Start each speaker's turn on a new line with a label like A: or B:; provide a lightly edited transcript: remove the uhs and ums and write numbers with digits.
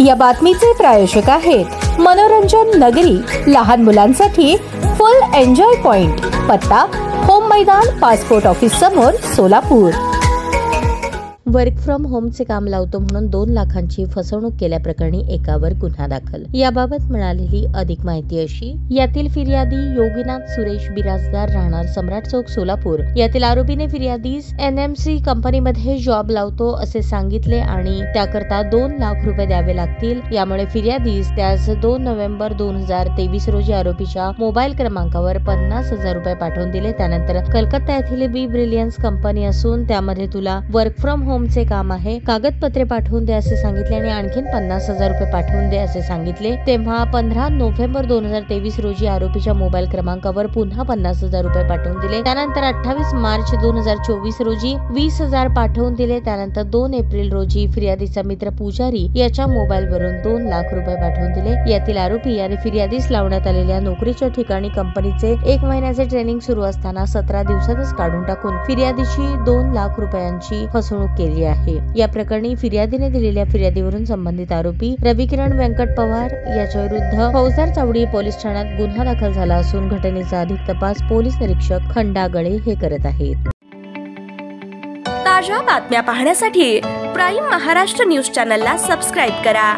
A: या बातमीचे प्रायोजक आहेत मनोरंजन नगरी, लहान मुलांसाठी फुल एन्जॉय पॉइंट, पत्ता होम मैदान, पासपोर्ट ऑफिस समोर, सोलापूर.
B: वर्क फ्रॉम होमचे काम लावतो म्हणून 2 लाखांची फसवणूक केल्याप्रकरणी एकावर गुन्हा दाखल. याबाबत मिळालेली अधिक माहिती अशी: यातील फिर्यादी योगीनाथ सुरेश बिराजदार, राहणार सम्राट चौक, सोलापूर. यातील आरोपीने फिर्यादीस NMC कंपनीमध्ये जॉब लावतो असे सांगितले आणि त्याकरता 2 लाख रुपये द्यावे लागतील. यामुळे फिर्यादीस त्यास 2 नोव्हेंबर 2023 रोजी आरोपीच्या मोबाईल क्रमांकावर 50,000 रुपये पाठवून दिले. त्यानंतर कलकत्ता येथील बी ब्रिलियन्स कंपनी असून त्यामध्ये तुला वर्क फ्रॉम होमचे काम आहे, कागदपत्रे पाठवून दे असे सांगितले आणि आणखीन 50,000 रुपये पाठवून दे असे सांगितले. तेव्हा 15 नोव्हेंबर 2023 रोजी आरोपीच्या मोबाईल क्रमांकावर पुन्हा 50,000 रुपये पाठवून दिले. त्यानंतर 28 मार्च 2024 रोजी 20,000 पाठवून दिले. त्यानंतर 2 एप्रिल रोजी फिर्यादीचा मित्र पुजारी याच्या मोबाईलवरून 2 लाख रुपये पाठवून दिले. यातील आरोपी याने फिर्यादीस लावण्यात आलेल्या नोकरीच्या ठिकाणी कंपनीचे 1 महिन्याचे ट्रेनिंग सुरू असताना 17 दिवसातच काढून टाकून फिर्यादीची 2 लाख रुपयांची फसवणूक केली आहे. या प्रकरणी फिर्यादीने दिलेल्या फिर्यादीवरून संबंधित आरोपी रविकिरण व्यंकट पवार याच्या विरुद्ध फौजदार चावडी पोलीस ठाण्यात गुन्हा दाखल झाला असून घटनेचा अधिक तपास पोलीस निरीक्षक खंडा गळे हे करत आहेत.
C: ताज्या बातम्या पाहण्यासाठी प्राईम महाराष्ट्र न्यूज चॅनलला सबस्क्राईब करा.